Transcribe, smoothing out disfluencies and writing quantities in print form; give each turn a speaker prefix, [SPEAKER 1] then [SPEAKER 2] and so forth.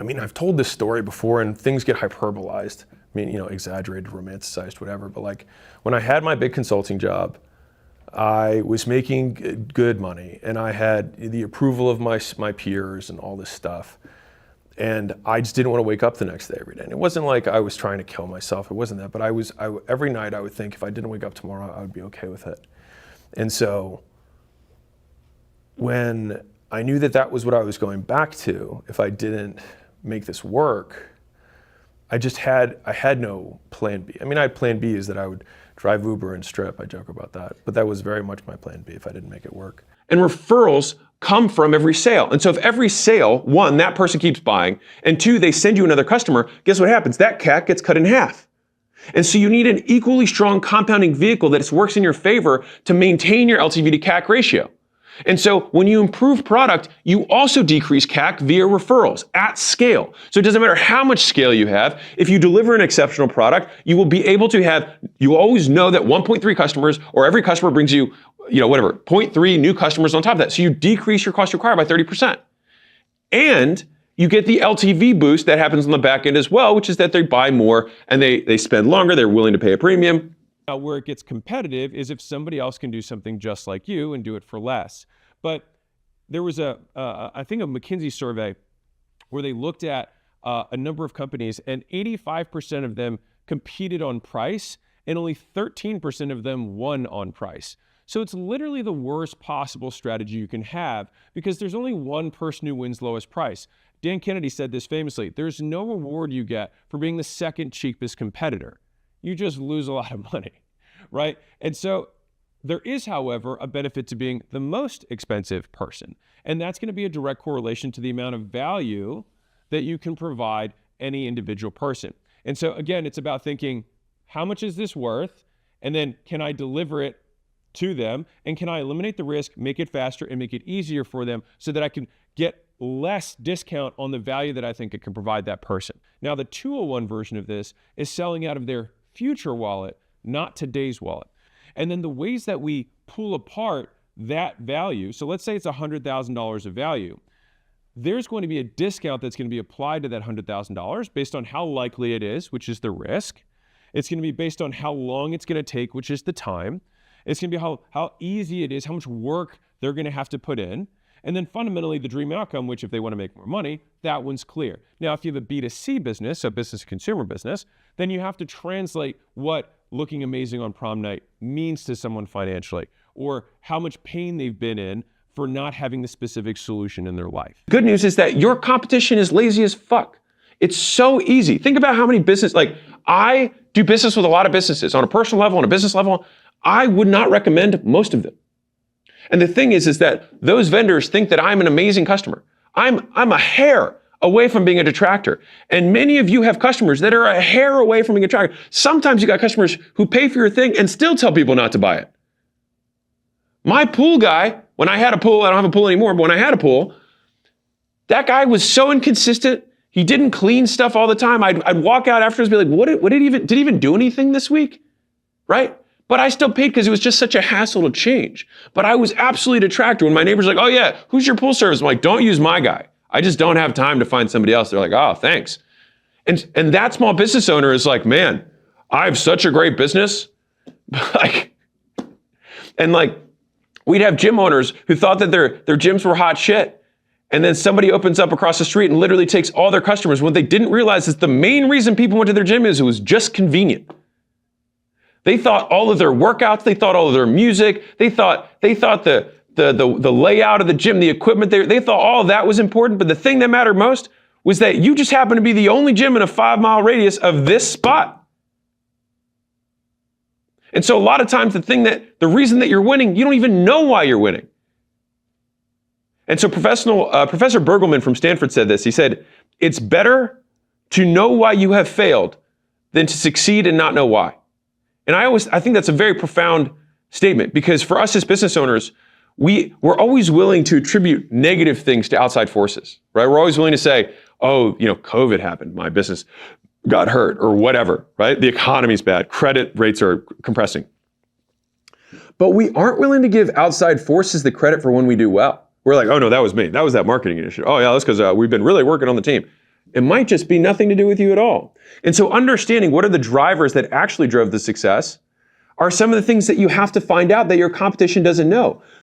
[SPEAKER 1] mean, I've told this story before and things get hyperbolized. I mean, exaggerated, romanticized, whatever. But like when I had my big consulting job, I was making good money and I had the approval of my peers and all this stuff. And I just didn't want to wake up the next day every day. And it wasn't like I was trying to kill myself. It wasn't that. But every night I would think if I didn't wake up tomorrow, I would be okay with it. And so when I knew that that was what I was going back to, if I didn't make this work, I had no plan B. I mean, I had plan B is that I would drive Uber and strip. I joke about that. But that was very much my plan B if I didn't make it work.
[SPEAKER 2] And referrals come from every sale. And so if every sale, one, that person keeps buying, and two, they send you another customer, guess what happens? That CAC gets cut in half. And so you need an equally strong compounding vehicle that works in your favor to maintain your LTV to CAC ratio. And so when you improve product, you also decrease CAC via referrals at scale. So it doesn't matter how much scale you have. If you deliver an exceptional product, you will be able to you always know that 1.3 customers or every customer brings you, 0.3 new customers on top of that. So you decrease your cost to acquire by 30%. And you get the LTV boost that happens on the back end as well, which is that they buy more and they spend longer, they're willing to pay a premium.
[SPEAKER 3] Now, where it gets competitive is if somebody else can do something just like you and do it for less. But there was I think a McKinsey survey where they looked at a number of companies and 85% of them competed on price and only 13% of them won on price. So it's literally the worst possible strategy you can have because there's only one person who wins lowest price. Dan Kennedy said this famously, there's no reward you get for being the second cheapest competitor. You just lose a lot of money, right? And so there is, however, a benefit to being the most expensive person. And that's going to be a direct correlation to the amount of value that you can provide any individual person. And so again, it's about thinking, how much is this worth? And then can I deliver it to them? And can I eliminate the risk, make it faster, and make it easier for them so that I can get less discount on the value that I think it can provide that person? Now, the 201 version of this is selling out of their future wallet, not today's wallet. And then the ways that we pull apart that value, so let's say it's $100,000 of value, there's going to be a discount that's going to be applied to that $100,000 based on how likely it is, which is the risk. It's going to be based on how long it's going to take, which is the time. It's going to be how easy it is, how much work they're going to have to put in. And then fundamentally the dream outcome, which if they want to make more money, that one's clear. Now, if you have a B2C business, a business to consumer business, then you have to translate what looking amazing on prom night means to someone financially, or how much pain they've been in for not having the specific solution in their life.
[SPEAKER 2] Good news is that your competition is lazy as fuck. It's so easy. Think about how many I do business with a lot of businesses on a personal level, on a business level. I would not recommend most of them. And the thing is that those vendors think that I'm an amazing customer. I'm a hair away from being a detractor. And many of you have customers that are a hair away from being a detractor. Sometimes you got customers who pay for your thing and still tell people not to buy it. My pool guy, when I had a pool, I don't have a pool anymore, but when I had a pool, that guy was so inconsistent. He didn't clean stuff all the time. I'd walk out afterwards and be like, did he even do anything this week? Right? But I still paid because it was just such a hassle to change. But I was absolutely a detractor when my neighbor's like, oh yeah, who's your pool service? I'm like, don't use my guy. I just don't have time to find somebody else. They're like, oh, thanks. And that small business owner is like, man, I have such a great business. We'd have gym owners who thought that their gyms were hot shit. And then somebody opens up across the street and literally takes all their customers. What they didn't realize is the main reason people went to their gym is it was just convenient. They thought all of their workouts, they thought all of their music, they thought the layout of the gym, the equipment, they thought all of that was important. But the thing that mattered most was that you just happen to be the only gym in a 5-mile radius of this spot. And so a lot of times the reason that you're winning, you don't even know why you're winning. And so Professor Bergelman from Stanford said this. He said, it's better to know why you have failed than to succeed and not know why. And I think that's a very profound statement because for us as business owners, we're always willing to attribute negative things to outside forces, right? We're always willing to say, oh, COVID happened, my business got hurt or whatever, right? The economy's bad, credit rates are compressing. But we aren't willing to give outside forces the credit for when we do well. We're like, oh no, that was me. That was that marketing initiative. Oh yeah, that's because we've been really working on the team. It might just be nothing to do with you at all. And so understanding what are the drivers that actually drove the success are some of the things that you have to find out that your competition doesn't know.